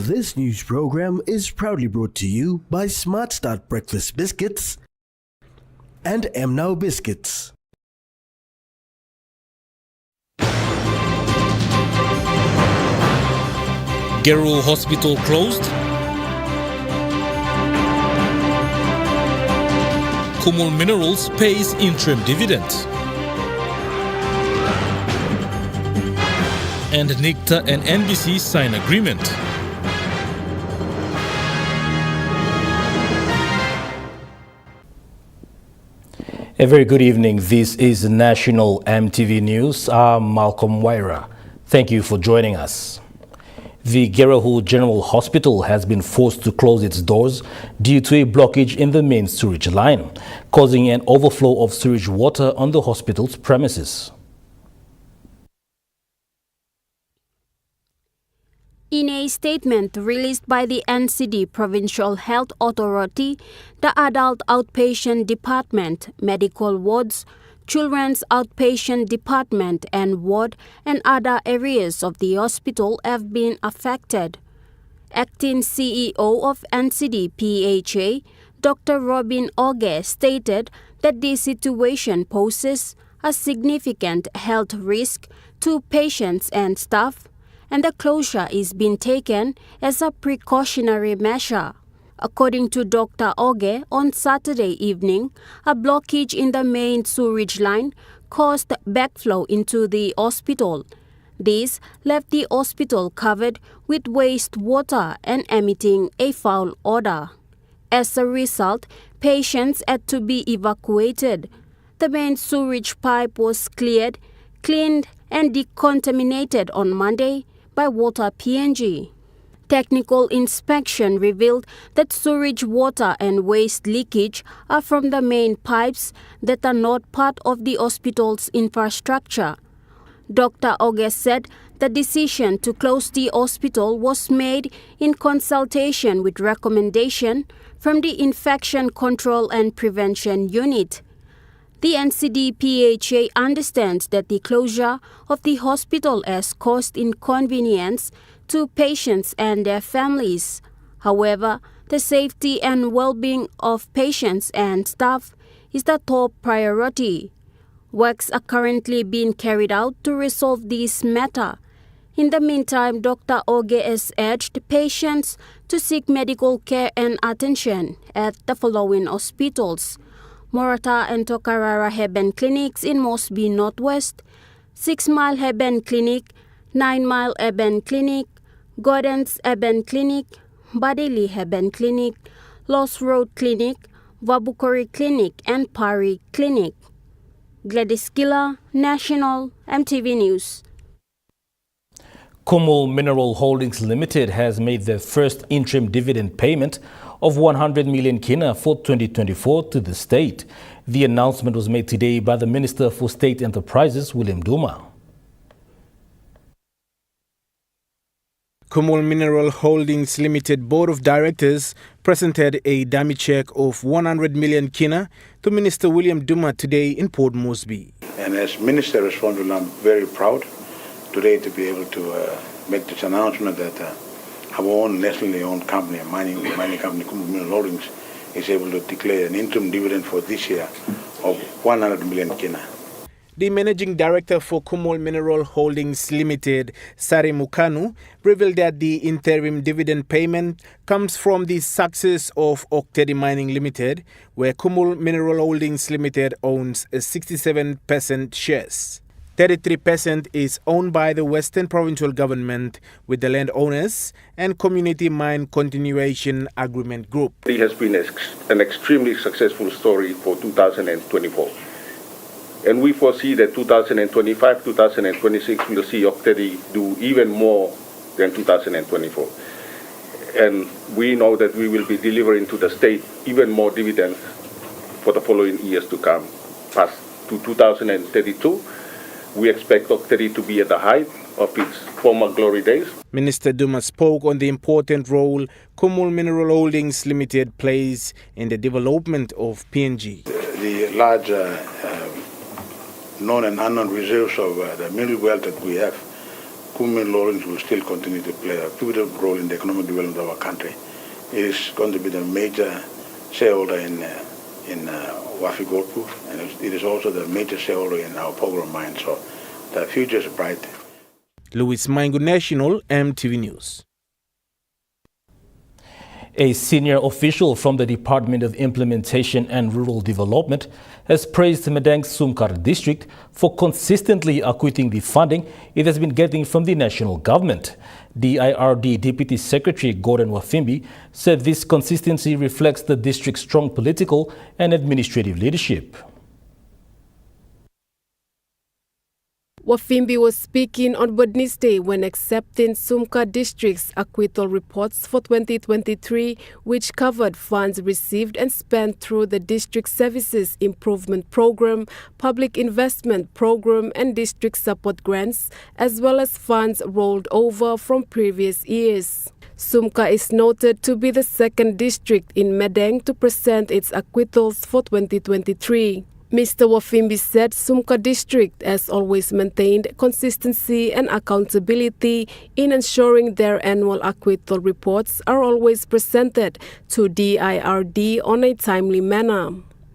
This news program is proudly brought to you by Smart Start Breakfast Biscuits and Now Biscuits. Gero Hospital closed. Kumul Minerals pays interim dividend. And NICTA and NBC sign agreement. A very good evening. This is National EMTV News. I'm Malcolm Waira. Thank you for joining us. The Gero General Hospital has been forced to close its doors due to a blockage in the main sewage line, causing an overflow of sewage water on the hospital's premises. In a statement released by the NCD Provincial Health Authority, the Adult Outpatient Department, Medical Wards, Children's Outpatient Department and Ward and other areas of the hospital have been affected. Acting CEO of NCD PHA, Dr. Robin Oge, stated that the situation poses a significant health risk to patients and staff, and the closure is being taken as a precautionary measure. According to Dr. Oge, on Saturday evening, a blockage in the main sewage line caused backflow into the hospital. This left the hospital covered with wastewater and emitting a foul odor. As a result, patients had to be evacuated. The main sewage pipe was cleared, cleaned, and decontaminated on Monday by Water PNG. Technical inspection revealed that sewage water and waste leakage are from the main pipes that are not part of the hospital's infrastructure. Dr. Oge said the decision to close the hospital was made in consultation with recommendation from the Infection Control and Prevention Unit. The NCD-PHA understands that the closure of the hospital has caused inconvenience to patients and their families. However, the safety and well-being of patients and staff is the top priority. Works are currently being carried out to resolve this matter. In the meantime, Dr. Oge has urged patients to seek medical care and attention at the following hospitals: Morata and Tokarara Heben Clinics in Mosby Northwest, 6 Mile Heben Clinic, 9 Mile Heben Clinic, Gordon's Heben Clinic, Badili Heben Clinic, Lost Road Clinic, Wabukori Clinic, and Pari Clinic. Gladys Gila, National EMTV News. Kumul Mineral Holdings Limited has made their first interim dividend payment of 100 million kina for 2024 to the state. The announcement was made today by the Minister for State Enterprises, William Duma. Kumul Mineral Holdings Limited Board of Directors presented a dummy check of 100 million kina to Minister William Duma today in Port Moresby. And as Minister responsible, I'm very proud today to be able to make this announcement that our own nationally owned company, a mining company, Kumul Mineral Holdings, is able to declare an interim dividend for this year of 100 million kina. The Managing Director for Kumul Mineral Holdings Limited, Sari Mukanu, revealed that the interim dividend payment comes from the success of Oktedi Mining Limited, where Kumul Mineral Holdings Limited owns 67% shares. 33% is owned by the Western Provincial Government with the landowners and Community Mine Continuation Agreement Group. It has been an extremely successful story for 2024. And we foresee that 2025, 2026 we'll see Oktedi do even more than 2024. And we know that we will be delivering to the state even more dividends for the following years to come. Past to 2032, we expect Oktedi to be at the height of its former glory days. Minister Duma spoke on the important role Kumul Mineral Holdings Limited plays in the development of PNG. The large known and unknown reserves of the mineral wealth that we have Kumul Lawrence will still continue to play a pivotal role in the economic development of our country. It is going to be the major shareholder in Wafi Goldproof, and it is also the major shareholder in our Pogo mine. So the future is bright. Louis Maingu, National EMTV News. A senior official from the Department of Implementation and Rural Development has praised Medang's Sumcar district for consistently acquitting the funding it has been getting from the national government. DIRD Deputy Secretary Gordon Wafimbi said this consistency reflects the district's strong political and administrative leadership. Wafimbi was speaking on Wednesday when accepting Sumcar District's acquittal reports for 2023, which covered funds received and spent through the District Services Improvement Program, Public Investment Program and District Support Grants, as well as funds rolled over from previous years. Sumcar is noted to be the second district in Medang to present its acquittals for 2023. Mr. Wafimbi said Sumcar District has always maintained consistency and accountability in ensuring their annual acquittal reports are always presented to DIRD on a timely manner.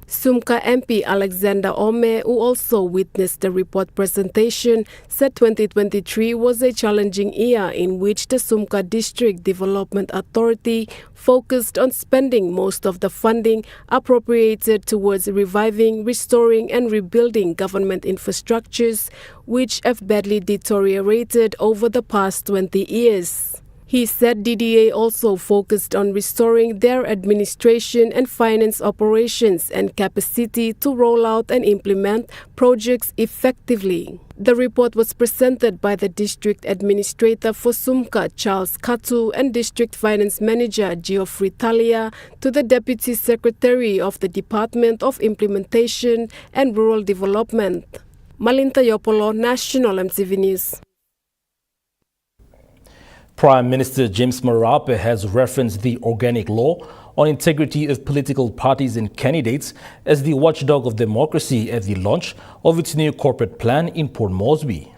Sumcar MP Alexander Ome, who also witnessed the report presentation, said 2023 was a challenging year in which the Sumcar District Development Authority focused on spending most of the funding appropriated towards reviving, restoring and rebuilding government infrastructures, which have badly deteriorated over the past 20 years. He said DDA also focused on restoring their administration and finance operations and capacity to roll out and implement projects effectively. The report was presented by the District Administrator for Sumcar, Charles Katu, and District Finance Manager, Geoffrey Talia, to the Deputy Secretary of the Department of Implementation and Rural Development. Malinta Yopolo, National EMTV News. Prime Minister James Marape has referenced the organic law on integrity of political parties and candidates as the watchdog of democracy at the launch of its new corporate plan in Port Moresby.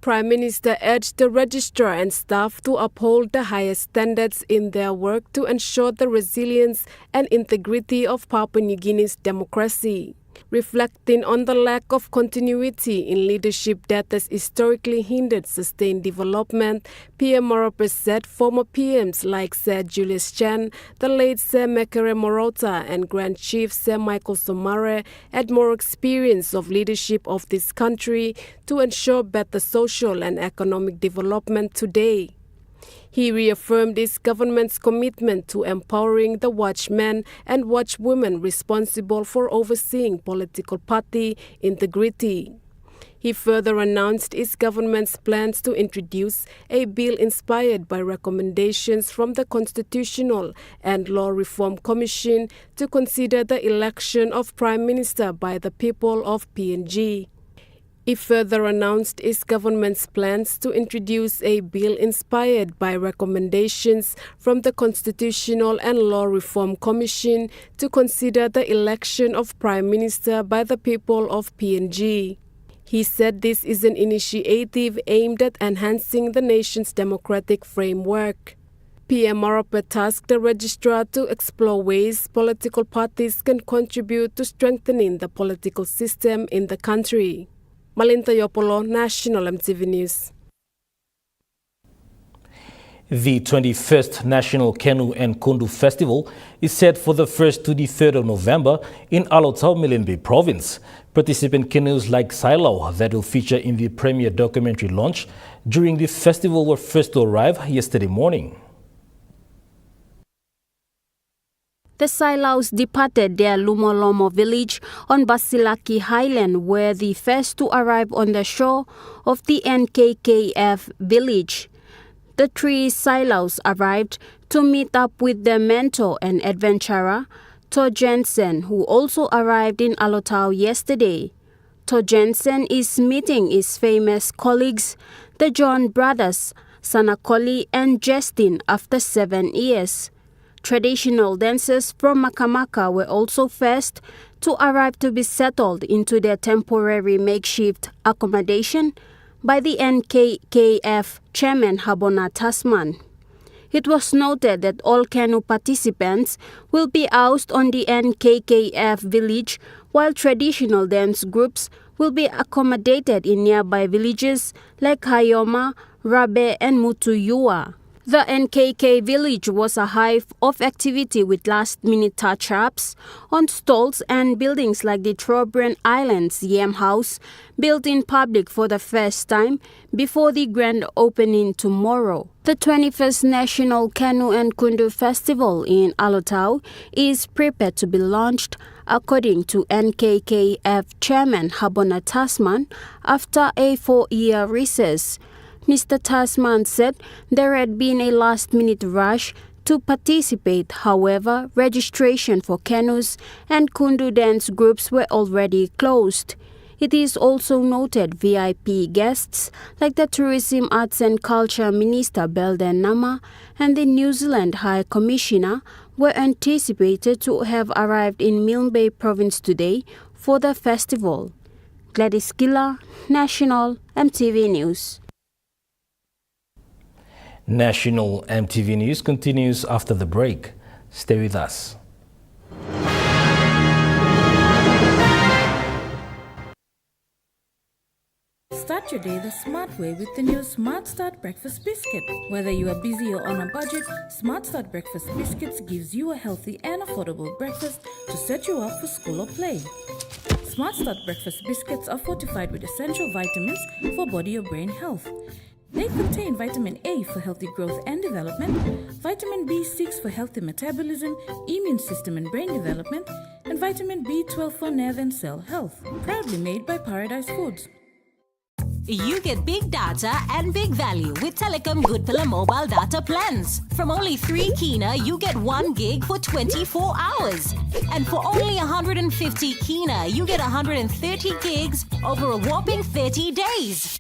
Prime Minister urged the registrar and staff to uphold the highest standards in their work to ensure the resilience and integrity of Papua New Guinea's democracy. Reflecting on the lack of continuity in leadership that has historically hindered sustained development, PM Marape said former PMs like Sir Julius Chan, the late Sir Mekere Morota and Grand Chief Sir Michael Somare had more experience of leadership of this country to ensure better social and economic development today. He reaffirmed his government's commitment to empowering the watchmen and watchwomen responsible for overseeing political party integrity. He further announced his government's plans to introduce a bill inspired by recommendations from the Constitutional and Law Reform Commission to consider the election of Prime Minister by the people of PNG. He further announced his government's plans to introduce a bill inspired by recommendations from the Constitutional and Law Reform Commission to consider the election of Prime Minister by the people of PNG. He said this is an initiative aimed at enhancing the nation's democratic framework. PM Marape tasked the registrar to explore ways political parties can contribute to strengthening the political system in the country. Malinta Yopolo, National EMTV News. The 21st National Canoe and Kundu Festival is set for the 1st to the 3rd of November in Alotau, Milimbe Province. Participant canoes like Silo that will feature in the premiere documentary launch during the festival were first to arrive yesterday morning. The Silaus departed their Lumolomo village on Basilaki Highland, where the first to arrive on the shore of the NKKF village. The three Silaus arrived to meet up with their mentor and adventurer, To Jensen, who also arrived in Alotau yesterday. To Jensen is meeting his famous colleagues, the John brothers, Sanakoli and Justin, after 7 years. Traditional dancers from Makamaka were also first to arrive to be settled into their temporary makeshift accommodation by the NKKF Chairman Habona Tasman. It was noted that all canoe participants will be housed on the NKKF village, while traditional dance groups will be accommodated in nearby villages like Hayoma, Rabe and Mutuyua. The NKK village was a hive of activity with last-minute touch-ups on stalls and buildings like the Trobren Islands Yam House, built in public for the first time before the grand opening tomorrow. The 21st National Canoe and Kundu Festival in Alotau is prepared to be launched, according to NKKF Chairman Habona Tasman, after a 4-year recess. Mr. Tasman said there had been a last-minute rush to participate. However, registration for canoes and Kundu dance groups were already closed. It is also noted VIP guests like the Tourism, Arts and Culture Minister Belden Nama and the New Zealand High Commissioner were anticipated to have arrived in Milne Bay Province today for the festival. Gladys Gilla, National EMTV News. National EMTV News continues after the break. Stay with us. Start your day the smart way with the new Smart Start Breakfast Biscuit. Whether you are busy or on a budget, Smart Start Breakfast Biscuits gives you a healthy and affordable breakfast to set you up for school or play. Smart Start Breakfast Biscuits are fortified with essential vitamins for body or brain health. They contain vitamin A for healthy growth and development, vitamin B6 for healthy metabolism, immune system and brain development, and vitamin B12 for nerve and cell health. Proudly made by Paradise Foods. You get big data and big value with Telecom Good Pillar mobile data plans. From only 3 kina, you get 1 gig for 24 hours. And for only 150 kina, you get 130 gigs over a whopping 30 days.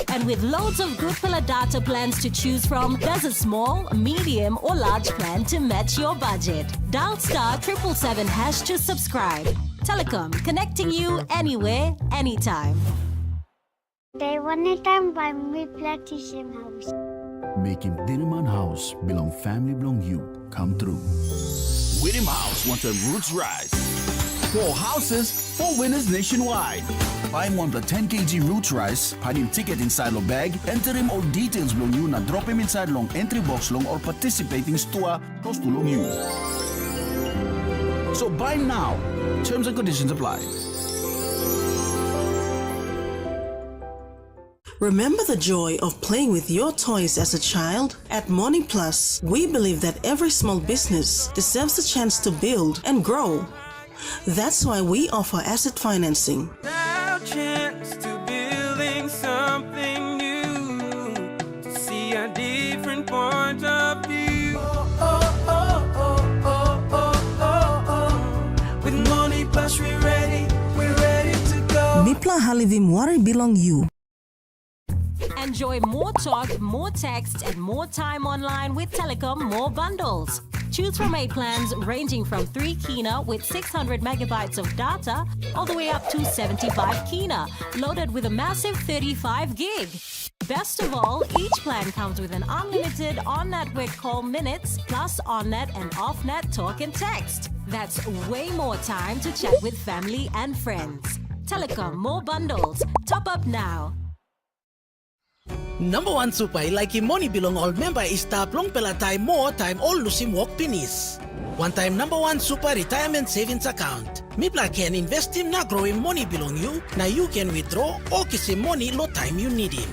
And with loads of Good Pillar data plans to choose from, there's a small, medium or large plan to match your budget. Dial *777# to subscribe. Telecom, connecting you anywhere, anytime. They wanted time by me Platinum House. Making Dinaman House belong family belong you come true. Winning House wants a roots rise. 4 houses, 4 winners nationwide. Buy one the 10 kg roots rice, find him ticket inside your bag, enter him all details belong you, na drop him inside long entry box long or participating store close to long you. So buy now. Terms and conditions apply. Remember the joy of playing with your toys as a child? At Money Plus, we believe that every small business deserves a chance to build and grow. That's why we offer asset financing. Now chance to building something new, to see a different point of view. With Money Plus we're ready to go. Mipla Halivim Wari belong you. Enjoy more talk, more text, and more time online with Telecom More Bundles. Choose from 8 plans ranging from 3 kina with 600 megabytes of data all the way up to 75 kina, loaded with a massive 35 gig. Best of all, each plan comes with an unlimited on-network call minutes plus on-net and off-net talk and text. That's way more time to chat with family and friends. Telecom More Bundles. Top up now. Number 1 supay like money belong all member is tap long pela time more time all lusim walk pinis. One time number 1 super retirement savings account. Mipla can invest him na grow him money belong you, na you can withdraw or kiss him money lo time you need him.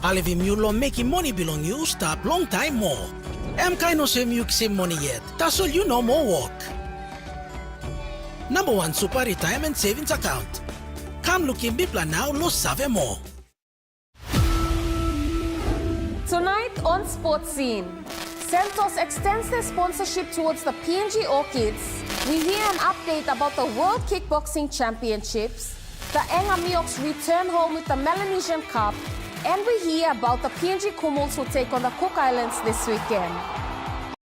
All of him you lo make him money belong you stop long time more. Kind no same you kiss him money yet. That's all you know more work. Number 1 super retirement savings account. Come look in Mipla now lo save more. Tonight on Sports Scene, Santos extends their sponsorship towards the PNG Orchids. We hear an update about the World Kickboxing Championships, the Engamioks return home with the Melanesian Cup, and we hear about the PNG Kumuls who take on the Cook Islands this weekend.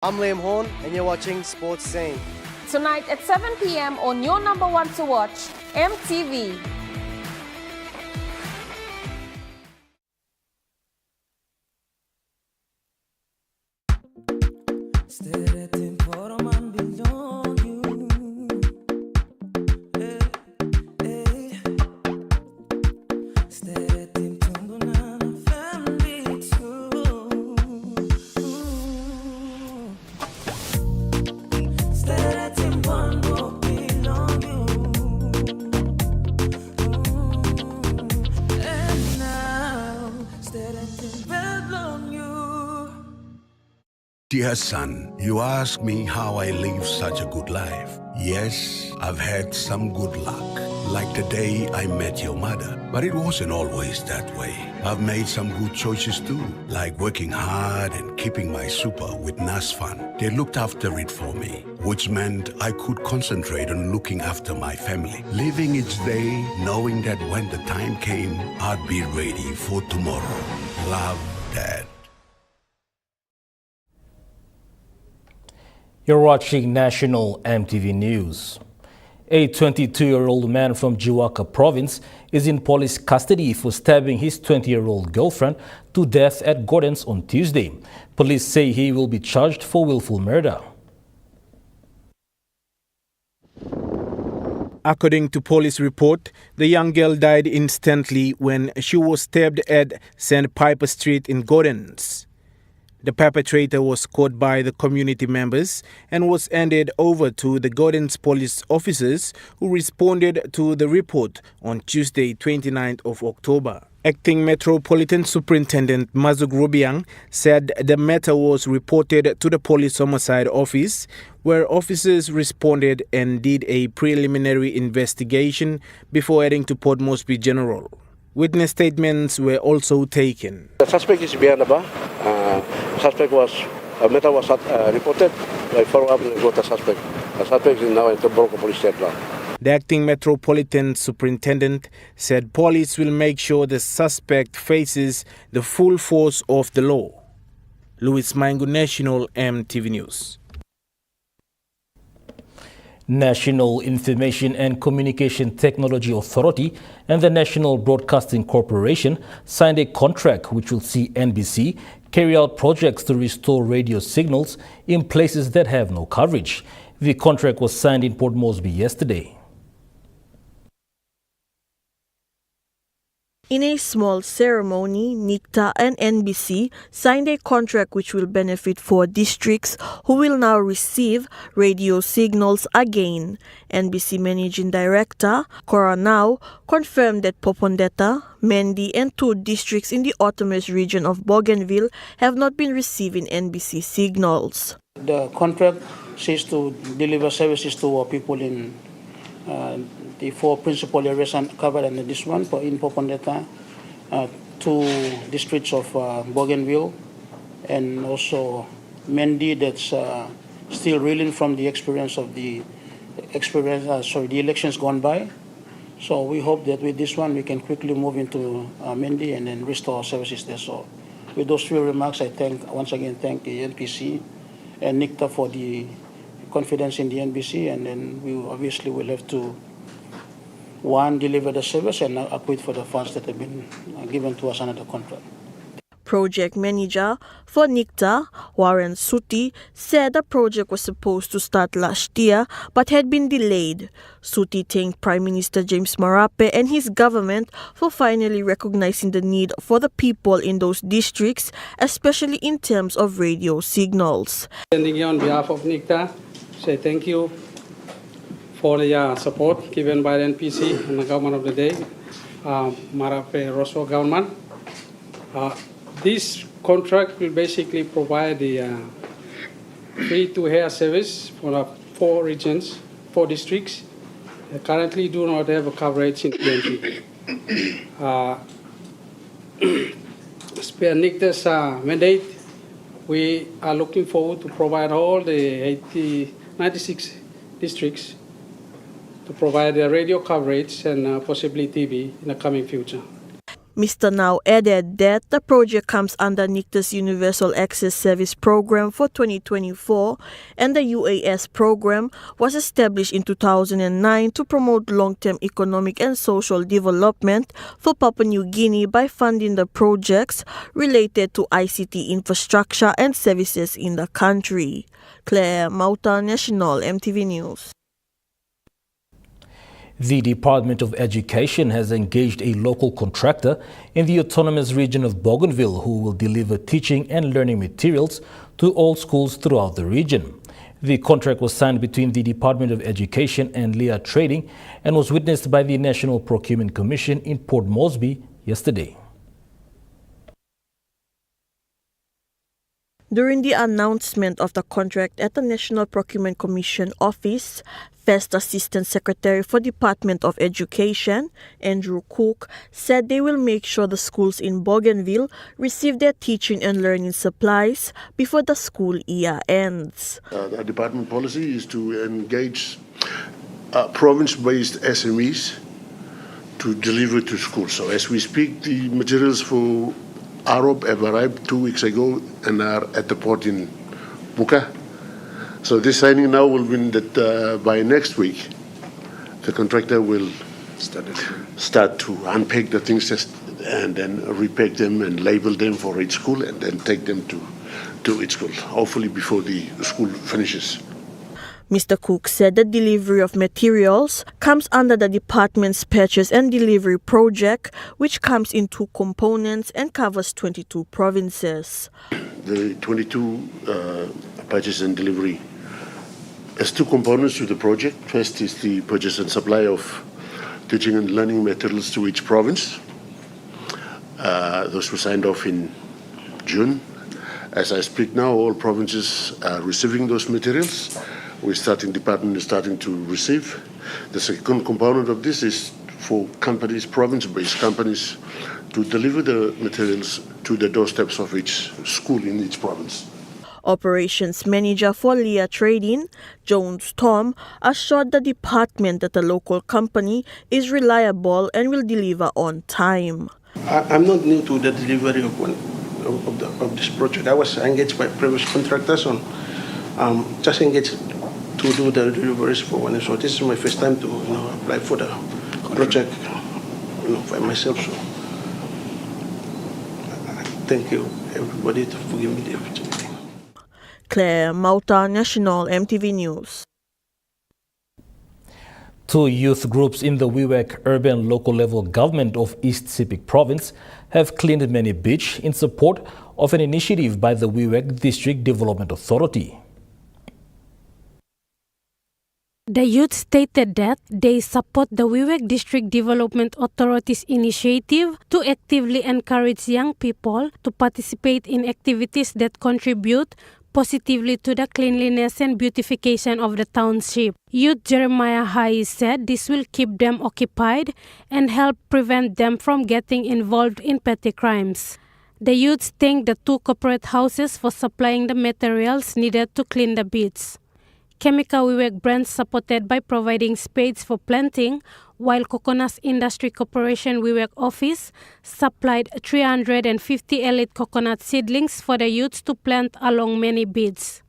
I'm Liam Horn and you're watching Sports Scene. tonight at 7 p.m. on your number one to watch, EMTV. Dear son, you ask me how I live such a good life. Yes, I've had some good luck, like the day I met your mother. But it wasn't always that way. I've made some good choices too, like working hard and keeping my super with NASFAN. They looked after it for me, which meant I could concentrate on looking after my family, living each day knowing that when the time came, I'd be ready for tomorrow. Love, Dad. You're watching National MTV News. A 22-year-old man from Jiwaka province is in police custody for stabbing his 20-year-old girlfriend to death at Gordon's on Tuesday. Police say he will be charged for willful murder. According to police report, the young girl died instantly when she was stabbed at St. Piper Street in Gordon's. The perpetrator was caught by the community members and was handed over to the Gordon's police officers who responded to the report on Tuesday, 29th of October. Acting Metropolitan Superintendent Mazug Rubiang said the matter was reported to the police homicide office, where officers responded and did a preliminary investigation before heading to Port Moresby General. Witness statements were also taken. The suspect is behind the bar. Matter was reported. I follow up and got the suspect. The suspect is now at the Broco Police Station. The acting Metropolitan Superintendent said police will make sure the suspect faces the full force of the law. Louis Maingu, National MTV News. National Information and Communication Technology Authority and the National Broadcasting Corporation signed a contract which will see NBC carry out projects to restore radio signals in places that have no coverage. The contract was signed in Port Moresby yesterday. In a small ceremony, NICTA and NBC signed a contract which will benefit 4 districts who will now receive radio signals again. NBC Managing Director Cora Now confirmed that Popondetta, Mendi and 2 districts in the Otames region of Bougainville have not been receiving NBC signals. The contract says to deliver services to our people in the 4 principal areas covered under this one, in Popondetta, 2 districts of Bougainville, and also Mendi, that's still reeling from the experience of the elections gone by. So we hope that with this one we can quickly move into Mendi and then restore our services there. So with those few remarks, I once again thank the NPC and NICTA for the confidence in the NBC, and then we obviously will have to deliver the service and acquit for the funds that have been given to us under the contract. Project manager for NICTA, Warren Suti, said the project was supposed to start last year but had been delayed. Suti thanked Prime Minister James Marape and his government for finally recognizing the need for the people in those districts, especially in terms of radio signals. Standing here on behalf of NICTA, say thank you for the support given by the NPC and the government of the day, Marape Rosso government. This contract will basically provide the free-to-air service for the 4 regions, 4 districts that currently do not have a coverage in PNG. As per NICTA's mandate, we are looking forward to provide all the 96 districts to provide radio coverage and possibly TV in the coming future. Mr. Now added that the project comes under NICTA's Universal Access Service Program for 2024, and the UAS program was established in 2009 to promote long-term economic and social development for Papua New Guinea by funding the projects related to ICT infrastructure and services in the country. Claire Mauta, National MTV News. The Department of Education has engaged a local contractor in the autonomous region of Bougainville who will deliver teaching and learning materials to all schools throughout the region. The contract was signed between the Department of Education and Leah Trading and was witnessed by the National Procurement Commission in Port Moresby yesterday. During the announcement of the contract at the National Procurement Commission office, First Assistant Secretary for Department of Education, Andrew Cook, said they will make sure the schools in Bougainville receive their teaching and learning supplies before the school year ends. The department policy is to engage province-based SMEs to deliver to schools. So as we speak, the materials for Arab have arrived 2 weeks ago and are at the port in Buka. So this signing now will mean that by next week, the contractor will start to unpack the things and then repack them and label them for each school and then take them to each school, hopefully before the school finishes. Mr. Cook said the delivery of materials comes under the department's purchase and delivery project, which comes in 2 components and covers 22 provinces. The 22 purchase and delivery has 2 components to the project. First is the purchase and supply of teaching and learning materials to each province. Those were signed off in June. As I speak now, all provinces are receiving those materials. Department is starting to receive. The second component of this is for companies, province-based companies, to deliver the materials to the doorsteps of each school in each province. Operations Manager for Leah Trading, Jones Tom, assured the department that the local company is reliable and will deliver on time. I'm not new to the delivery of this project. I was engaged by previous contractors on just engaged to do the deliveries for one. So this is my first time to apply for the project by myself. So thank you everybody for giving me the opportunity. Claire Mauta, National MTV News. 2 youth groups in the Wewak Urban Local Level Government of East Sepik Province have cleaned many beach in support of an initiative by the Wewak District Development Authority. The youth stated that they support the Wewak District Development Authority's initiative to actively encourage young people to participate in activities that contribute positively to the cleanliness and beautification of the township. Youth Jeremiah Hai said this will keep them occupied and help prevent them from getting involved in petty crimes. The youths thanked the 2 corporate houses for supplying the materials needed to clean the beach. Chemical Wewak brands supported by providing spades for planting, while Coconut Industry Corporation Wewak office supplied 350 elite coconut seedlings for the youths to plant along many beads.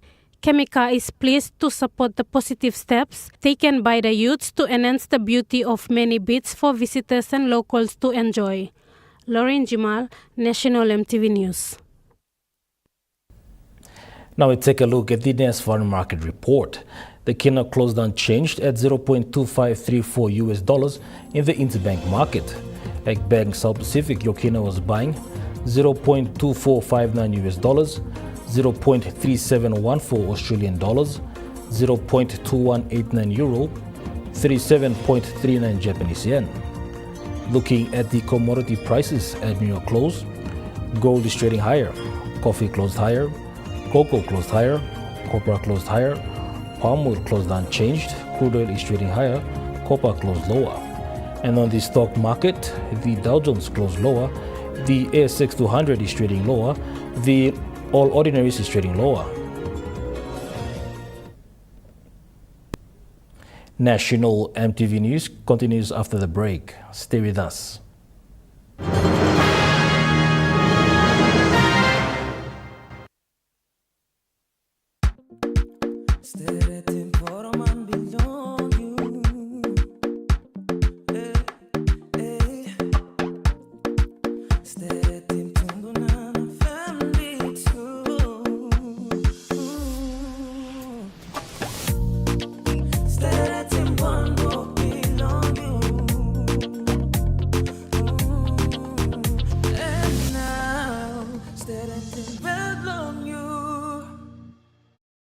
Chemica is pleased to support the positive steps taken by the youths to enhance the beauty of many beads for visitors and locals to enjoy. Lauren Jimal, National MTV News. Now we take a look at the next foreign market report. The kina closed unchanged at $0.2534 in the interbank market. At Bank South Pacific, Yokina was buying $0.2459, $0.3714 Australian dollars, 0.2189 euro, 37.39 Japanese yen. Looking at the commodity prices at New York close, gold is trading higher, coffee closed higher, cocoa closed higher, copper closed higher, palm oil closed unchanged, crude oil is trading higher, copper closed lower. And on the stock market, the Dow Jones closed lower, the ASX 200 is trading lower, the All Ordinaries is trading lower. National MTV News continues after the break. Stay with us.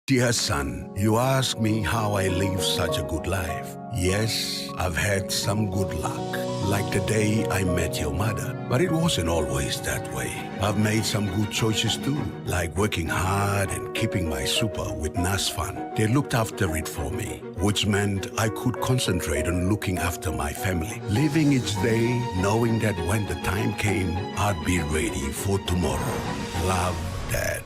Dear son, you ask me how I live such a good life. Yes, I've had some good luck, like the day I met your mother. But it wasn't always that way. I've made some good choices too, like working hard and keeping my super with NASFAN. They looked after it for me, which meant I could concentrate on looking after my family. Living each day, knowing that when the time came, I'd be ready for tomorrow. Love, Dad.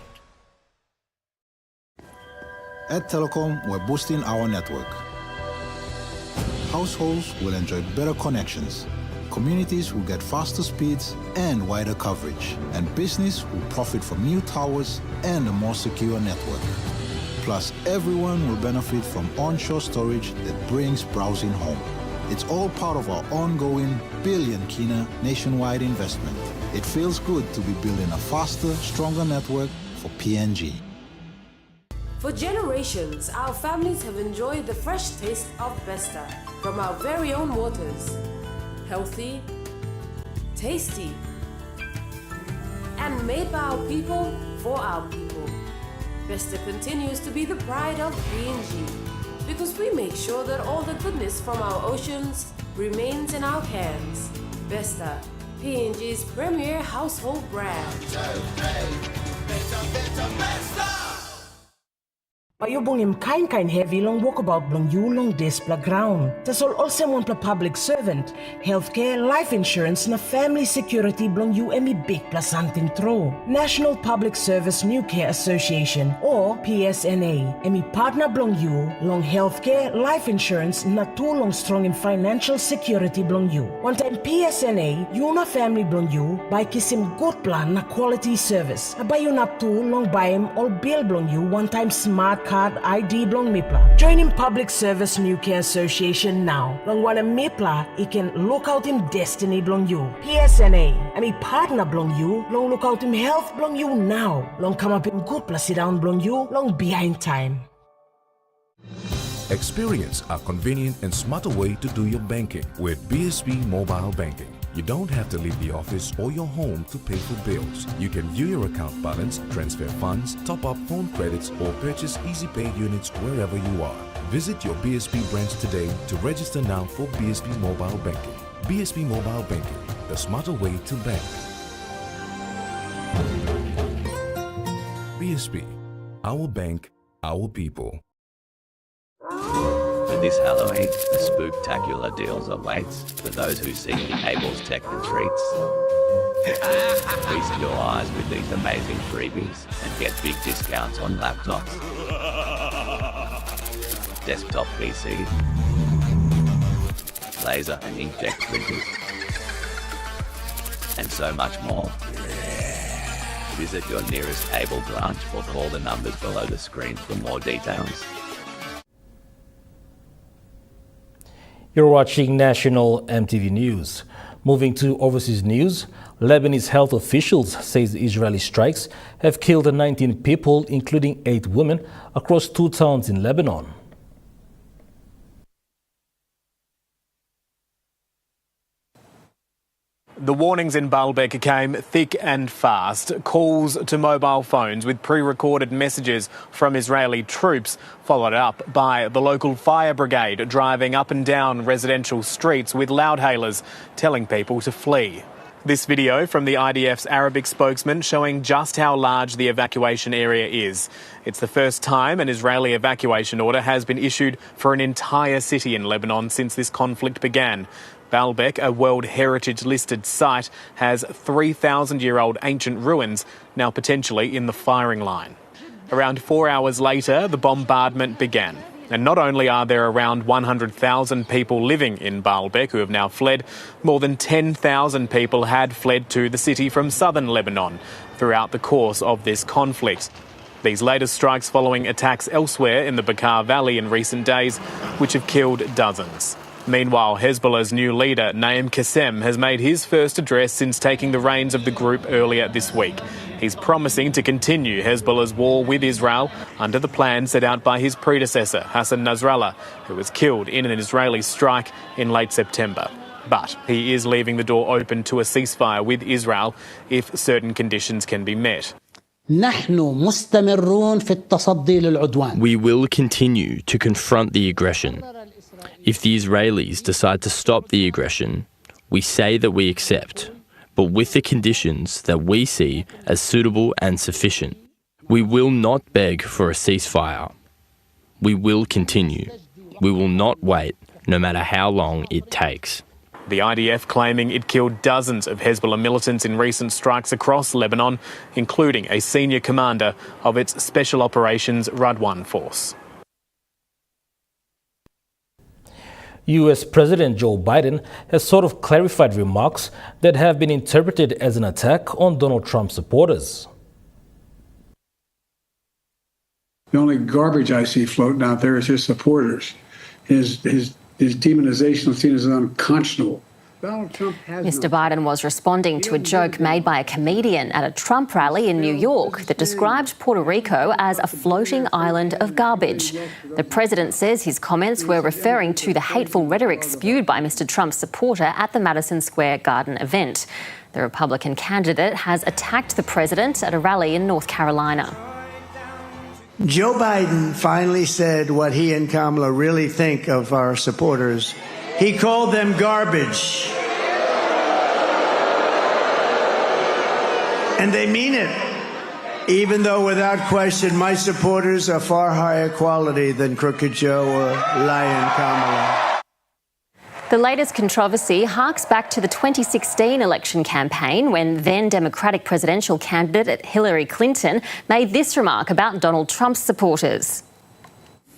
At Telecom, we're boosting our network. Households will enjoy better connections. Communities will get faster speeds and wider coverage. And business will profit from new towers and a more secure network. Plus, everyone will benefit from onshore storage that brings browsing home. It's all part of our ongoing billion kina nationwide investment. It feels good to be building a faster, stronger network for PNG. For generations, our families have enjoyed the fresh taste of Vesta from our very own waters. Healthy, tasty, and made by our people for our people. Vesta continues to be the pride of PNG because we make sure that all the goodness from our oceans remains in our hands. Vesta, PNG's premier household brand. Payo bong kain heavy long walkabout blong you long displa ground. Tasol also mon pla public servant, healthcare, life insurance na family security blong you emi big plus something throw. National Public Service New Care Association or PSNA. Emi partner blong you long healthcare, life insurance na too long strong in financial security blong you. One time PSNA, you na family blong you by kisim good plan na quality service. Abay you na too long buy him or bill blong you one time smart card ID blong Mipla. Join in Public Service New Care Association now. Long wana Mipla, he can look out him destiny blong you. PSNA, I mean partner blong you. Long look out him health blong you now. Long come up him good plus sit down blong you. Long behind time. Experience a convenient and smarter way to do your banking with BSP Mobile Banking. You don't have to leave the office or your home to pay for bills. You can view your account balance, transfer funds, top up phone credits, or purchase Easy Pay units wherever you are. Visit your BSP branch today to register now for BSP Mobile Banking. BSP Mobile Banking, the smarter way to bank. BSP, our bank, our people. For this Halloween, a spooktacular deals awaits for those who seek the Abel's Tech and Treats. Feast your eyes with these amazing freebies and get big discounts on laptops, desktop PCs, laser and inkjet printers, and so much more. Visit your nearest Able branch or call the numbers below the screen for more details. You're watching National EMTV News. Moving to overseas news, Lebanese health officials say the Israeli strikes have killed 19 people, including 8 women, across 2 towns in Lebanon. The warnings in Baalbek came thick and fast. Calls to mobile phones with pre-recorded messages from Israeli troops, followed up by the local fire brigade driving up and down residential streets with loudhailers telling people to flee. This video from the IDF's Arabic spokesman showing just how large the evacuation area is. It's the first time an Israeli evacuation order has been issued for an entire city in Lebanon since this conflict began. Baalbek, a World Heritage listed site, has 3,000-year-old ancient ruins now potentially in the firing line. Around 4 hours later, the bombardment began. And not only are there around 100,000 people living in Baalbek who have now fled, more than 10,000 people had fled to the city from southern Lebanon throughout the course of this conflict. These latest strikes following attacks elsewhere in the Bekaa Valley in recent days, which have killed dozens. Meanwhile, Hezbollah's new leader, Naim Qassem, has made his first address since taking the reins of the group earlier this week. He's promising to continue Hezbollah's war with Israel under the plan set out by his predecessor, Hassan Nasrallah, who was killed in an Israeli strike in late September. But he is leaving the door open to a ceasefire with Israel if certain conditions can be met. نحن مستمرون في التصدي للعدوان. We will continue to confront the aggression. If the Israelis decide to stop the aggression, we say that we accept, but with the conditions that we see as suitable and sufficient. We will not beg for a ceasefire. We will continue. We will not wait, no matter how long it takes. The IDF claiming it killed dozens of Hezbollah militants in recent strikes across Lebanon, including a senior commander of its Special Operations Radwan force. US President Joe Biden has sort of clarified remarks that have been interpreted as an attack on Donald Trump supporters. The only garbage I see floating out there is his supporters. His demonization of seen as unconscionable. Mr. Biden was responding to a joke made by a comedian at a Trump rally in New York that described Puerto Rico as a floating island of garbage. The president says his comments were referring to the hateful rhetoric spewed by Mr. Trump's supporter at the Madison Square Garden event. The Republican candidate has attacked the president at a rally in North Carolina. Joe Biden finally said what he and Kamala really think of our supporters. He called them garbage. And they mean it. Even though, without question, my supporters are far higher quality than Crooked Joe or Lion Kamala. The latest controversy harks back to the 2016 election campaign when then Democratic presidential candidate Hillary Clinton made this remark about Donald Trump's supporters.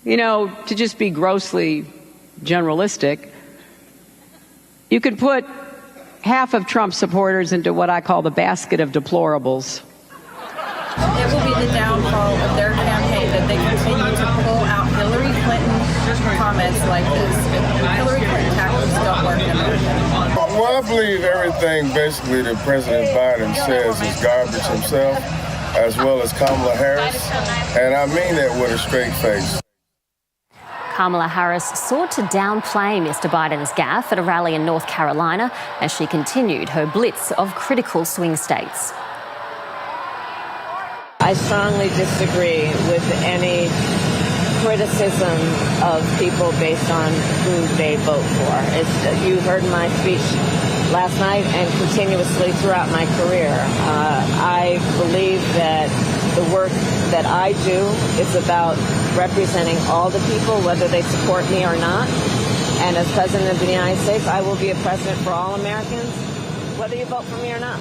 You know, to just be grossly generalistic, you could put half of Trump's supporters into what I call the basket of deplorables. It will be the downfall of their campaign that they continue to pull out Hillary Clinton comments like this. Hillary Clinton tactics don't work in America. Well, I believe everything basically that President Biden says is garbage himself, as well as Kamala Harris, and I mean that with a straight face. Kamala Harris sought to downplay Mr. Biden's gaffe at a rally in North Carolina as she continued her blitz of critical swing states. I strongly disagree with any criticism of people based on who they vote for. You heard my speech last night and continuously throughout my career. I believe that the work that I do is about representing all the people, whether they support me or not. And as President of the United States, I will be a president for all Americans, whether you vote for me or not.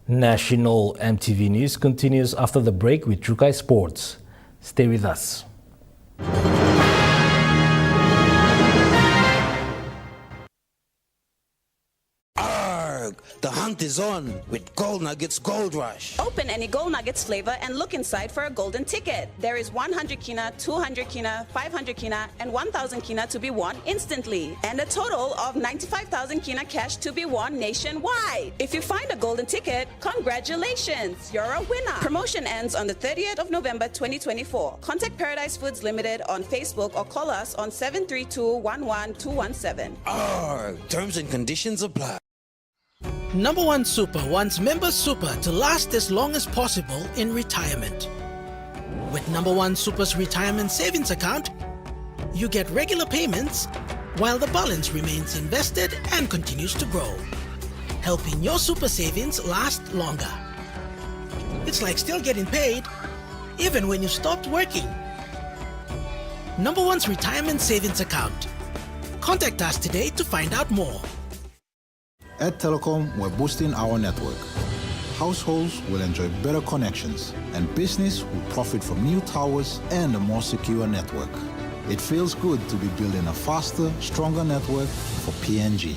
National MTV News continues after the break with Trukai Sports. Stay with us. The hunt is on with Gold Nuggets Gold Rush. Open any Gold Nuggets flavor and look inside for a golden ticket. There is 100 kina, 200 kina, 500 kina, and 1,000 kina to be won instantly. And a total of 95,000 kina cash to be won nationwide. If you find a golden ticket, congratulations, you're a winner. Promotion ends on the 30th of November 2024. Contact Paradise Foods Limited on Facebook or call us on 732-11217. Terms and conditions apply. Number One Super wants members Super to last as long as possible in retirement. With Number One Super's retirement savings account, you get regular payments while the balance remains invested and continues to grow, helping your super savings last longer. It's like still getting paid even when you stopped working. Number One's retirement savings account. Contact us today to find out more. At Telecom, we're boosting our network. Households will enjoy better connections, and business will profit from new towers and a more secure network. It feels good to be building a faster, stronger network for PNG.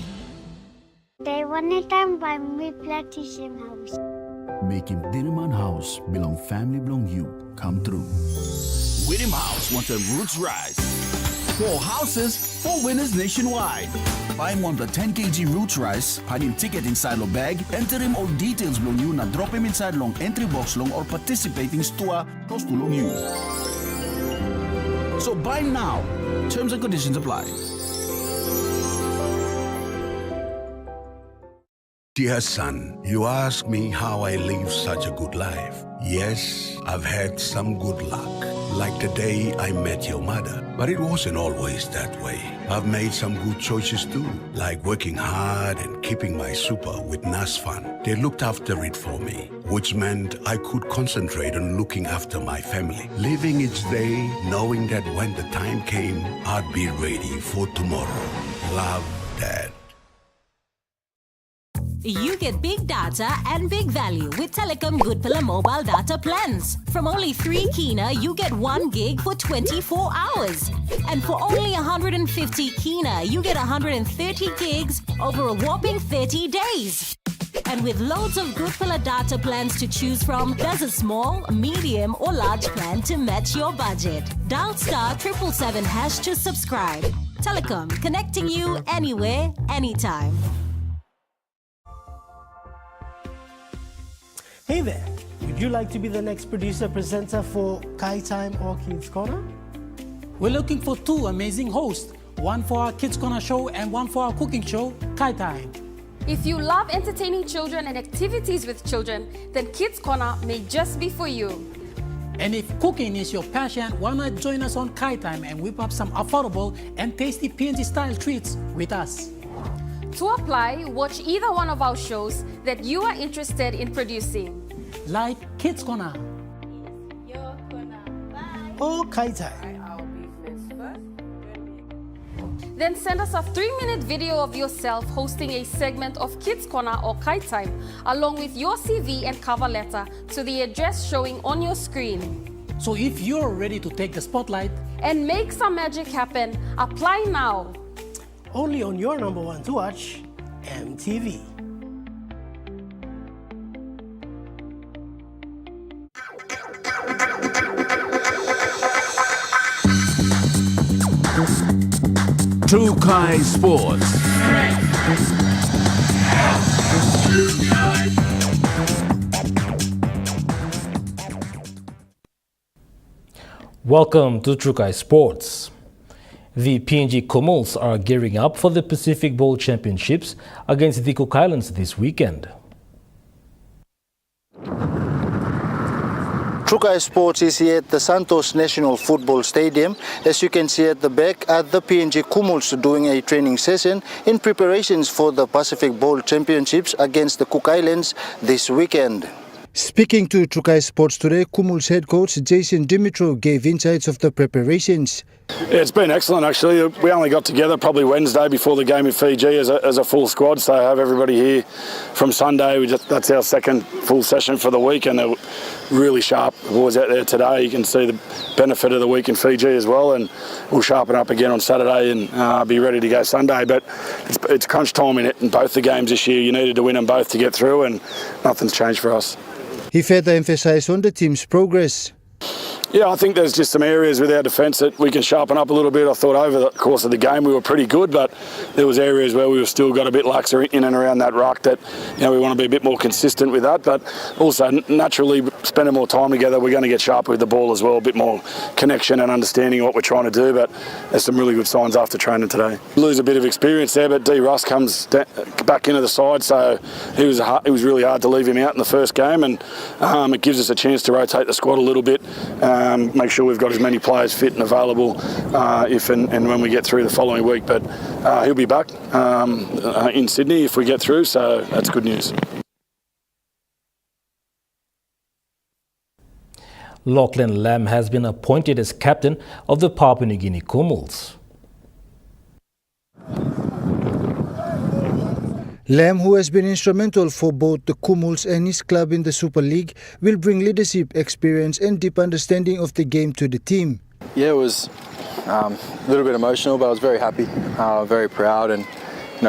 They wanted them by me plantation house. Making Dividend House belong family belong you come true. Winning House wants a roots rise. 4 houses, 4 winners nationwide. Buy one the 10 kg roots rice, pad him ticket inside lo bag, enter him all details long you na drop him inside long entry box long or participating store close to long you. So buy now. Terms and conditions apply. Dear son, you ask me how I live such a good life. Yes, I've had some good luck, like the day I met your mother. But it wasn't always that way. I've made some good choices too, like working hard and keeping my super with NASFAN. They looked after it for me, which meant I could concentrate on looking after my family. Living each day, knowing that when the time came, I'd be ready for tomorrow. Love, Dad. You get big data and big value with Telecom Goodpilla mobile data plans. From only 3 kina, you get 1 gig for 24 hours. And for only 150 kina, you get 130 gigs over a whopping 30 days. And with loads of Goodpilla data plans to choose from, there's a small, medium or large plan to match your budget. Dial *777# to subscribe. Telecom, connecting you anywhere, anytime. Hey there, would you like to be the next producer presenter for Kai Time or Kids Corner? We're looking for 2 amazing hosts, one for our Kids Corner show and one for our cooking show, Kai Time. If you love entertaining children and activities with children, then Kids Corner may just be for you. And if cooking is your passion, why not join us on Kai Time and whip up some affordable and tasty PNG style treats with us? To apply, watch either one of our shows that you are interested in producing. Like Kids Corner. Your Corner. Bye. Or Kai Time. Then send us a 3-minute video of yourself hosting a segment of Kids Corner or Kai Time, along with your CV and cover letter to the address showing on your screen. So if you're ready to take the spotlight and make some magic happen, apply now. Only on your number 1 to watch, EMTV. True Kai Sports. Welcome to Trukai Sports. The PNG Kumuls are gearing up for the Pacific Bowl Championships against the Cook Islands this weekend. Trukai Sports is here at the Santos National Football Stadium. As you can see at the back, at the PNG Kumuls doing a training session in preparations for the Pacific Bowl Championships against the Cook Islands this weekend. Speaking to Trukai Sports today, Kumuls head coach Jason Dimitrov gave insights of the preparations. Yeah, it's been excellent actually. We only got together probably Wednesday before the game in Fiji as a full squad, so I have everybody here from Sunday. That's our second full session for the week, and they're really sharp. The boys out there today, you can see the benefit of the week in Fiji as well, and we'll sharpen up again on Saturday and be ready to go Sunday. But it's crunch time in both the games this year. You needed to win them both to get through, and nothing's changed for us. He further emphasised on the team's progress. Yeah, I think there's just some areas with our defence that we can sharpen up a little bit. I thought over the course of the game we were pretty good, but there was areas where we were still got a bit laxer in and around that ruck that, we want to be a bit more consistent with that. But also naturally spending more time together, we're going to get sharper with the ball as well, a bit more connection and understanding of what we're trying to do. But there's some really good signs after training today. Lose a bit of experience there, but D. Russ comes back into the side, so it was really hard to leave him out in the first game, and it gives us a chance to rotate the squad a little bit. Make sure we've got as many players fit and available if and when we get through the following week. But he'll be back in Sydney if we get through, so that's good news. Lachlan Lam has been appointed as captain of the Papua New Guinea Kumuls. Lam, who has been instrumental for both the Kumuls and his club in the Super League, will bring leadership experience and deep understanding of the game to the team. Yeah, it was a little bit emotional, but I was very happy, very proud, and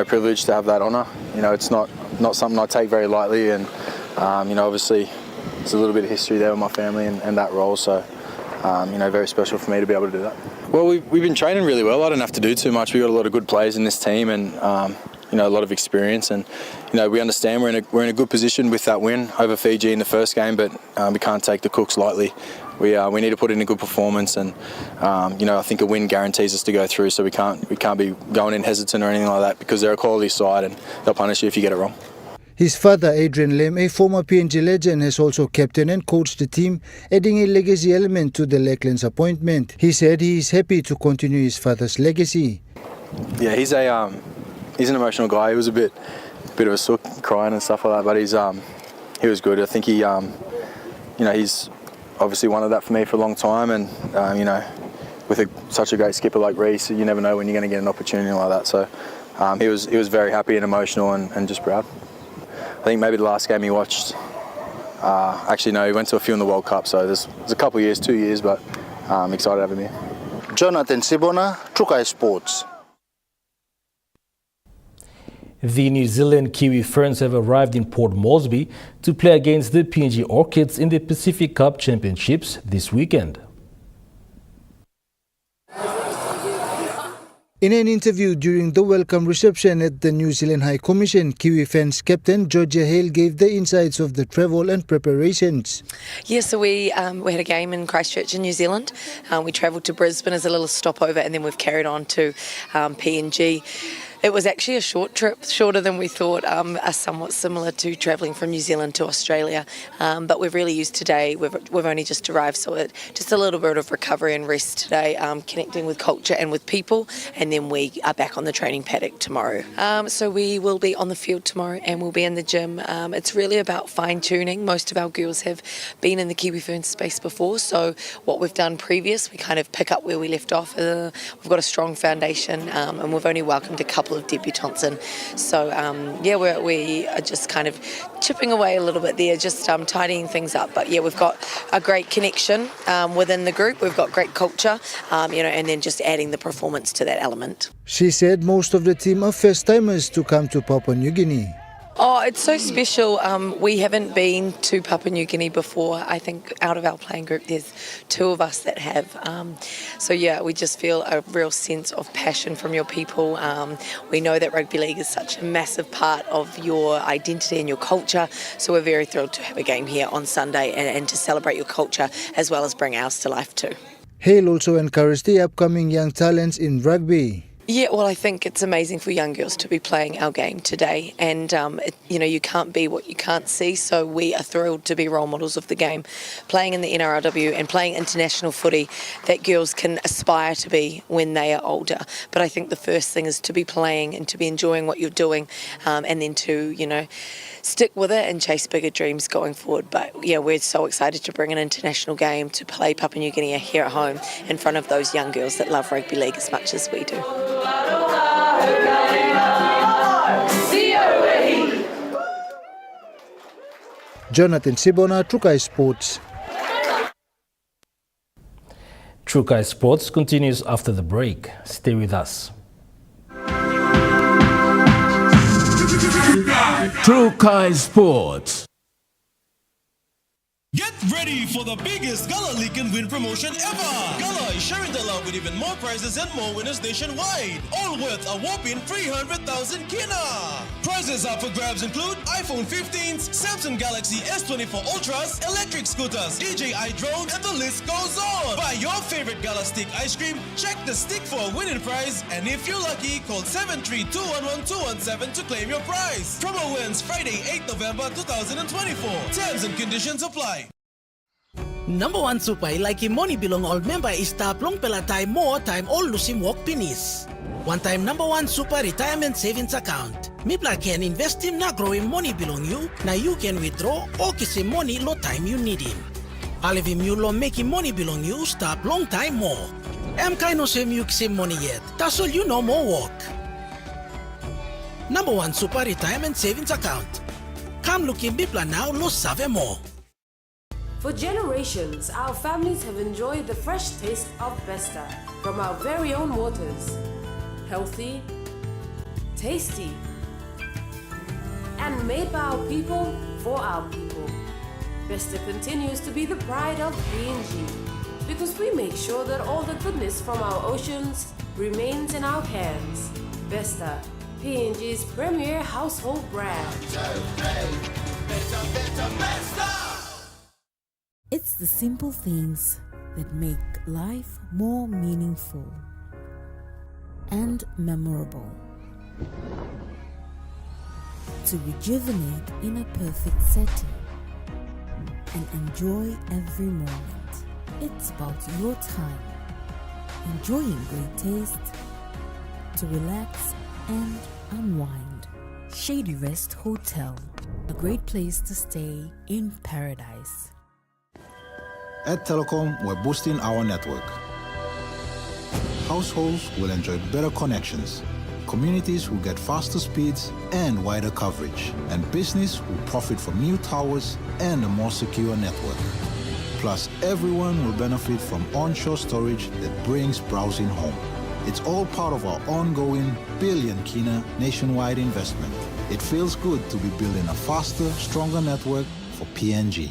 privileged to have that honour. It's not something I take very lightly, and obviously there's a little bit of history there with my family and that role, so very special for me to be able to do that. Well, we've been training really well. I don't have to do too much. We've got a lot of good players in this team, and a lot of experience, and we understand we're in a good position with that win over Fiji in the first game, but we can't take the Cooks lightly. We need to put in a good performance, and I think a win guarantees us to go through. So we can't be going in hesitant or anything like that, because they're a quality side and they'll punish you if you get it wrong. His father, Adrian Lim, a former PNG legend, has also captained and coached the team, adding a legacy element to the Lakeland's appointment. He said he is happy to continue his father's legacy. Yeah, he's an emotional guy. He was a bit of a sook, crying and stuff like that, but he was good. I think he's obviously wanted that for me for a long time, and with such a great skipper like Reece, you never know when you're going to get an opportunity like that. So he was very happy and emotional and just proud. I think maybe the last game he watched, he went to a few in the World Cup, so there's a couple of years, 2 years, but I'm excited to have him here. Jonathan Sibona, Trukai Sports. The New Zealand Kiwi Ferns have arrived in Port Moresby to play against the PNG Orchids in the Pacific Cup Championships this weekend. In an interview during the welcome reception at the New Zealand High Commission, Kiwi Ferns captain Georgia Hale gave the insights of the travel and preparations. Yeah, so we had a game in Christchurch in New Zealand. We travelled to Brisbane as a little stopover, and then we've carried on to PNG. It was actually a short trip, shorter than we thought, somewhat similar to travelling from New Zealand to Australia. But we've really used today, we've only just arrived, so just a little bit of recovery and rest today, connecting with culture and with people, and then we are back on the training paddock tomorrow. So we will be on the field tomorrow and we'll be in the gym. It's really about fine-tuning. Most of our girls have been in the Kiwi Ferns space before, so what we've done previous, we kind of pick up where we left off. We've got a strong foundation, and we've only welcomed a couple of debutants in. So we are just kind of chipping away a little bit there, just tidying things up. But yeah, we've got a great connection within the group. We've got great culture, and then just adding the performance to that element. She said most of the team are first-timers to come to Papua New Guinea. Oh, it's so special. We haven't been to Papua New Guinea before. I think out of our playing group, there's two of us that have. We just feel a real sense of passion from your people. We know that rugby league is such a massive part of your identity and your culture. So we're very thrilled to have a game here on Sunday and to celebrate your culture as well as bring ours to life too. Hale also encouraged the upcoming young talents in rugby. Yeah, well, I think it's amazing for young girls to be playing our game today, and you can't be what you can't see, so we are thrilled to be role models of the game, playing in the NRLW and playing international footy that girls can aspire to be when they are older. But I think the first thing is to be playing and to be enjoying what you're doing, and then to, stick with it and chase bigger dreams going forward. But yeah, we're so excited to bring an international game to play Papua New Guinea here at home in front of those young girls that love rugby league as much as we do. Jonathan Sibona, Trukai Sports. Trukai Sports continues after the break. Stay with us. Trukai Sports. Get ready for the biggest Gala Leak and Win promotion ever! Gala is sharing the love with even more prizes and more winners nationwide. All worth a whopping 300,000 kina! Prizes up for grabs include iPhone 15s, Samsung Galaxy S24 Ultras, electric scooters, DJI drone, and the list goes on! Buy your favorite Gala stick ice cream, check the stick for a winning prize, and if you're lucky, call 73211-217 to claim your prize. Promo ends Friday, 8 November 2024. Terms and conditions apply. Number one supay like money bilong all member is taplong pelatay mo time all lusim walk pinis. One time number one super retirement savings account. Mipla can invest him na growing money belong you, na you can withdraw or kisim money lo time you need him. Alivim you lo making money belong you stop long time more. Kaino sem you kisim money yet, that's all you know more work. Number one super retirement savings account. Come look in Mipla now lo save more. For generations, our families have enjoyed the fresh taste of Besta from our very own waters. Healthy, tasty, and made by our people for our people. Besta continues to be the pride of PNG because we make sure that all the goodness from our oceans remains in our hands. Besta, PNG's premier household brand. It's the simple things that make life more meaningful and memorable. to rejuvenate in a perfect setting and enjoy every moment. It's about your time, enjoying great taste, to relax and unwind. Shady Rest Hotel, a great place to stay in paradise. At Telecom, we're boosting our network. Households will enjoy better connections. Communities will get faster speeds and wider coverage. And business will profit from new towers and a more secure network. Plus, everyone will benefit from onshore storage that brings browsing home. It's all part of our ongoing billion kina nationwide investment. It feels good to be building a faster, stronger network for PNG.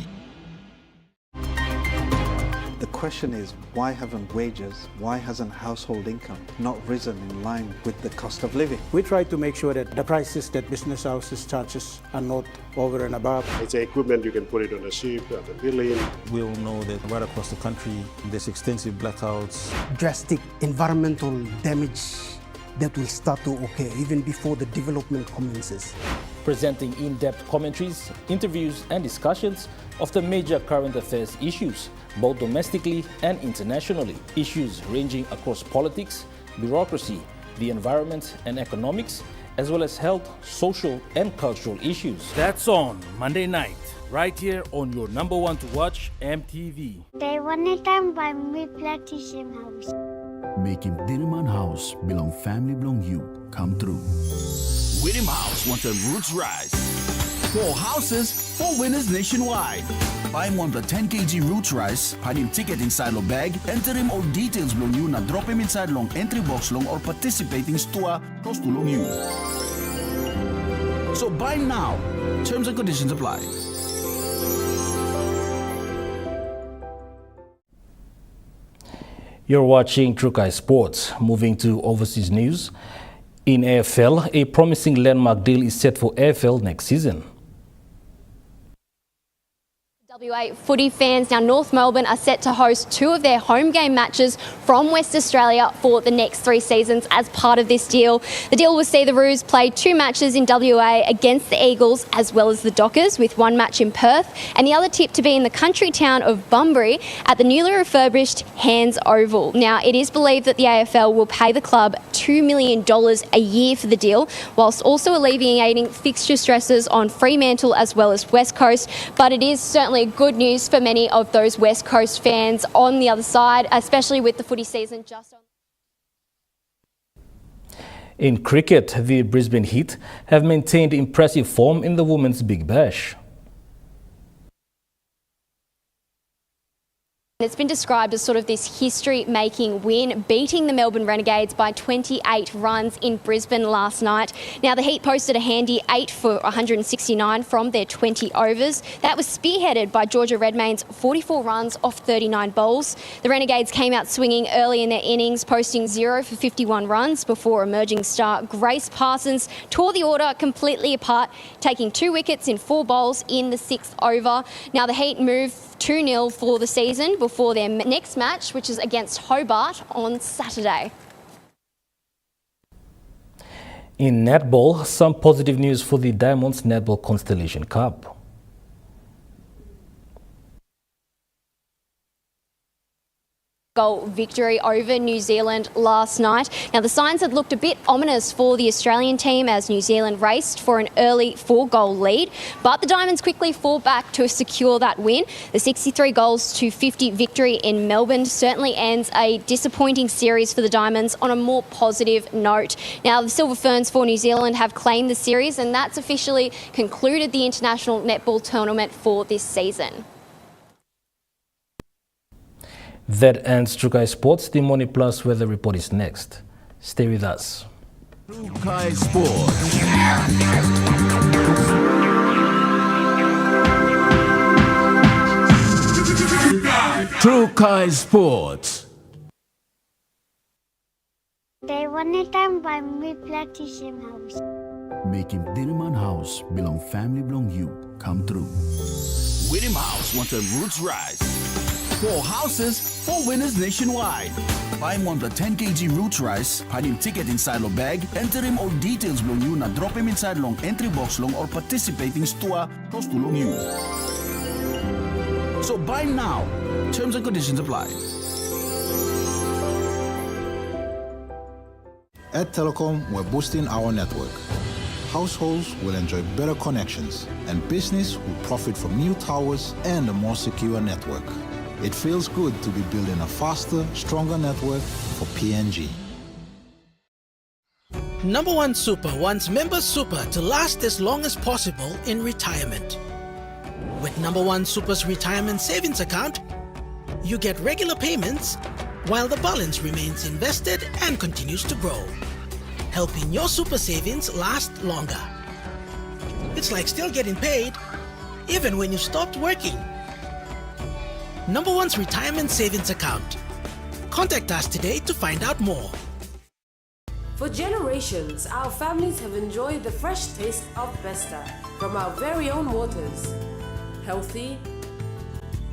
The question is, why haven't wages, why hasn't household income not risen in line with the cost of living? We try to make sure that the prices that business houses charges are not over and above. It's equipment, you can put it on a ship, on the building. We all know that right across the country, there's extensive blackouts. Drastic environmental damage that will start to occur even before the development commences. Presenting in-depth commentaries, interviews and discussions of the major current affairs issues, both domestically and internationally. Issues ranging across politics, bureaucracy, the environment and economics, as well as health, social and cultural issues. That's on Monday night, right here on your number one to watch, MTV. They one time by me Platinum House. Making Dividend House belong family belong you come through. Winning House wants a roots rise. 4 houses, 4 winners nationwide. Buy him 1 the 10 kg roots rice, hide him ticket inside your bag, enter him all details belong you, na drop him inside long entry box long or participating store close to long you. So buy now. Terms and conditions apply. You're watching Trukai Sports. Moving to overseas news. In AFL, a promising landmark deal is set for AFL next season. WA footy fans. Now, North Melbourne are set to host 2 of their home game matches from West Australia for the next 3 seasons as part of this deal. The deal will see the Roos play 2 matches in WA against the Eagles as well as the Dockers, with 1 match in Perth and the other tipped to be in the country town of Bunbury at the newly refurbished Hands Oval. Now, it is believed that the AFL will pay the club $2 million a year for the deal, whilst also alleviating fixture stresses on Fremantle as well as West Coast. But it is certainly good news for many of those West Coast fans on the other side, especially with the footy season just on. In cricket, the Brisbane Heat have maintained impressive form in the Women's Big Bash. It's been described as sort of this history-making win, beating the Melbourne Renegades by 28 runs in Brisbane last night. Now, the Heat posted a handy 8 for 169 from their 20 overs. That was spearheaded by Georgia Redmayne's 44 runs off 39 bowls. The Renegades came out swinging early in their innings, posting 0 for 51 runs before emerging star Grace Parsons tore the order completely apart, taking 2 wickets in 4 bowls in the 6th over. Now, the Heat moved 2-0 for the season before their next match, which is against Hobart on Saturday. In netball, some positive news for the Diamonds Netball Constellation Cup. Goal victory over New Zealand last night. Now, the signs had looked a bit ominous for the Australian team as New Zealand raced for an early 4-goal lead, but the Diamonds quickly fought back to secure that win. The 63 goals to 50 victory in Melbourne certainly ends a disappointing series for the Diamonds on a more positive note. Now, the Silver Ferns for New Zealand have claimed the series, and that's officially concluded the International Netball Tournament for this season. That ends Trukai Sports. The Money Plus weather report is next. Stay with us. Trukai Sports. Trukai Sports. They one time by me Platinum House. Making Dividend House belong family belong you come through. Winning House wants a roots rise. 4 houses, 4 winners nationwide. Buy him 10 kg roots rice, hide him ticket inside lo bag, enter him all details long you na drop him inside long entry box long or participating store close to long you. So buy now. Terms and conditions apply. At Telecom, we're boosting our network. Households will enjoy better connections, and business will profit from new towers and a more secure network. It feels good to be building a faster, stronger network for PNG. Number One Super wants members' super to last as long as possible in retirement. With Number One Super's retirement savings account, you get regular payments while the balance remains invested and continues to grow, helping your super savings last longer. It's like still getting paid even when you stopped working. Number One's retirement savings account. Contact us today to find out more. For generations, our families have enjoyed the fresh taste of Besta from our very own waters. Healthy,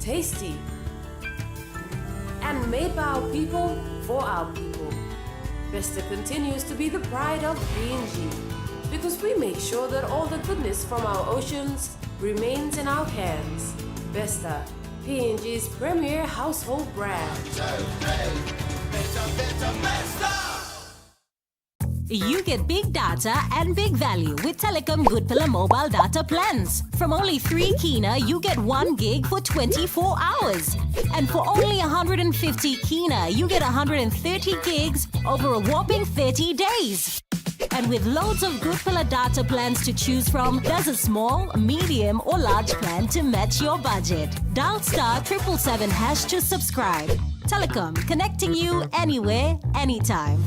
tasty, and made by our people for our people. Besta continues to be the pride of PNG because we make sure that all the goodness from our oceans remains in our hands. Besta, PNG's premier household brand. You get big data and big value with Telecom Good Pillar mobile data plans. From only 3 kina, you get 1 gig for 24 hours. And for only 150 kina, you get 130 gigs over a whopping 30 days. And with loads of Good Pillar data plans to choose from, there's a small, medium or large plan to match your budget. Dial *777# to subscribe. Telecom, connecting you anywhere, anytime.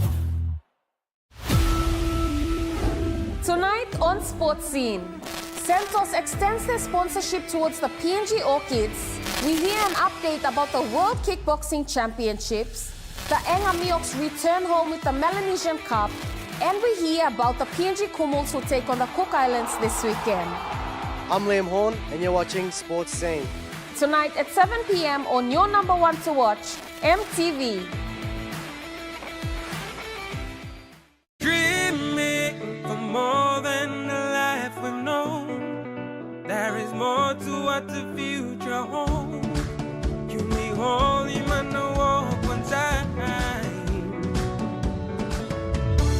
Tonight on Sports Scene, Santos extends their sponsorship towards the PNG Orchids. We hear an update about the World Kickboxing Championships. The Engamioks return home with the Melanesian Cup. And we hear about the PNG Kumuls who take on the Cook Islands this weekend. I'm Liam Horn and you're watching Sports Scene. Tonight at 7 p.m. on your number one to watch, MTV. Dreaming for more than the life we've known. There is more to what the future holds. You may hold him and the walk one time.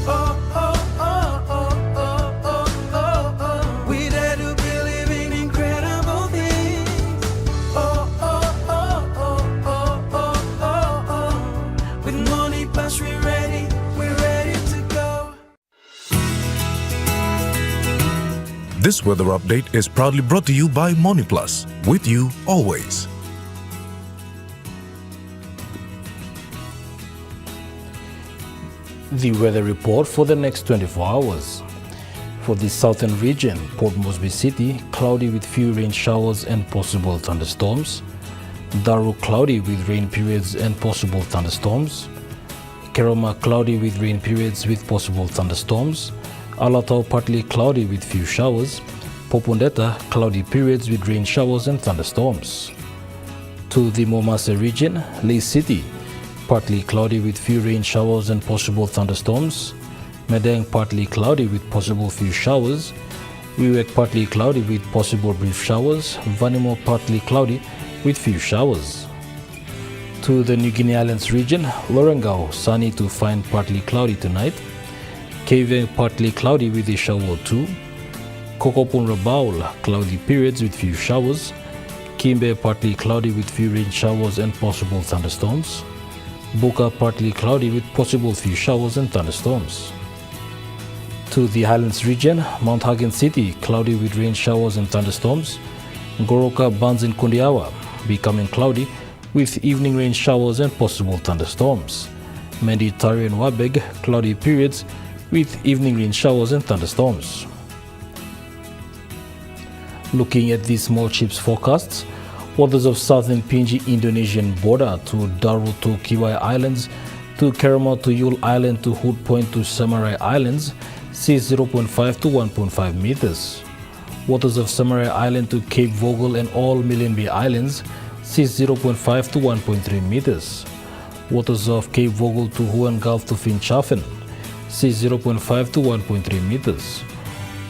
Oh, oh, oh, oh, oh, oh, oh, oh. We dare to believe in incredible things. Oh, oh, oh, oh, oh, oh, oh, oh. With money plus we're ready to go. This weather update is proudly brought to you by Money Plus, with you always. The weather report for the next 24 hours. For the southern region, Port Moresby City, cloudy with few rain showers and possible thunderstorms. Daru, cloudy with rain periods and possible thunderstorms. Kerama, cloudy with rain periods with possible thunderstorms. Alatau, partly cloudy with few showers. Popondetta, cloudy periods with rain showers and thunderstorms. To the Momase region, Lee City, partly cloudy with few rain showers and possible thunderstorms. Medang, partly cloudy with possible few showers. Wewak, partly cloudy with possible brief showers. Vanimo, partly cloudy with few showers. To the New Guinea Islands region, Lorengau, sunny to fine partly cloudy tonight. Keveng, partly cloudy with a shower or two. Kokopun Rabaul, cloudy periods with few showers. Kimbe, partly cloudy with few rain showers and possible thunderstorms. Buka, partly cloudy with possible few showers and thunderstorms. To the Highlands region, Mount Hagen City, cloudy with rain showers and thunderstorms. Goroka, Buns and Kundiawa, becoming cloudy with evening rain showers and possible thunderstorms. Mendi, Tari and Wabeg, cloudy periods with evening rain showers and thunderstorms. Looking at the small ships forecasts, waters of southern PNG Indonesian border to Daru to Kiwai Islands, to Kerama to Yule Island to Hood Point to Samurai Islands, seas 0.5 to 1.5 meters. Waters of Samurai Island to Cape Vogel and all Million Bay Islands, seas 0.5 to 1.3 meters. Waters of Cape Vogel to Huon Gulf to Finchafen, seas 0.5 to 1.3 meters.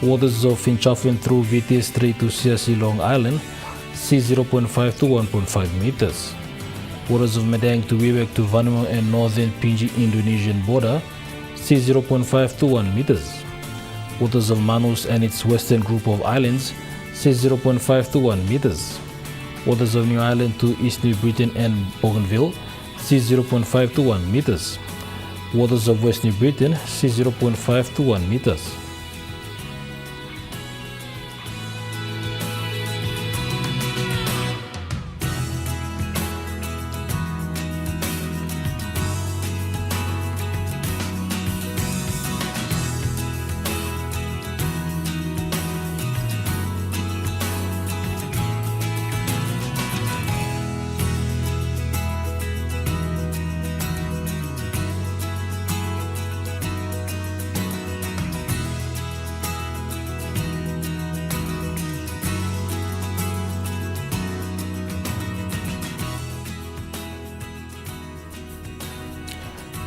Waters of Finchafen through VT Strait to Siasi Long Island, seas 0.5 to 1.5 meters. Waters of Medang to Wewak to Vanuatu and northern PNG Indonesian border, seas 0.5 to 1 meters. Waters of Manus and its western group of islands, seas 0.5 to 1 meters. Waters of New Ireland to East New Britain and Bougainville, seas 0.5 to 1 meters. Waters of West New Britain, seas 0.5 to 1 meters.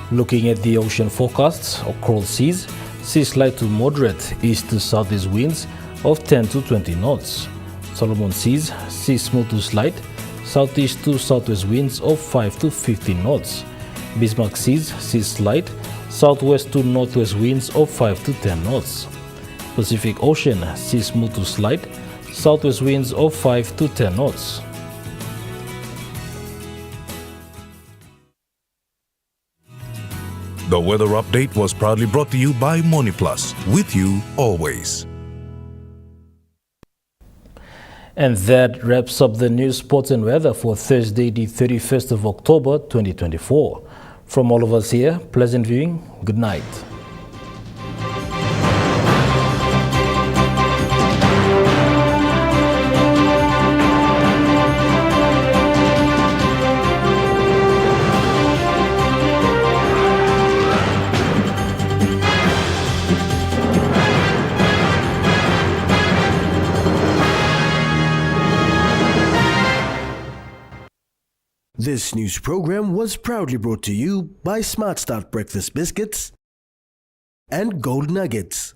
Looking at the ocean forecasts, coral seas, seas light to moderate east to southeast winds of 10 to 20 knots. Solomon seas, seas smooth to slight, southeast to southwest winds of 5 to 15 knots. Bismarck seas, seas slight, southwest to northwest winds of 5 to 10 knots. Pacific Ocean, seas smooth to slight, southwest winds of 5 to 10 knots. The weather update was proudly brought to you by MoneyPlus, with you always. And that wraps up the news, sports and weather for Thursday, the 31st of October, 2024. From all of us here, pleasant viewing. Good night. This news program was proudly brought to you by Smart Start Breakfast Biscuits and Gold Nuggets.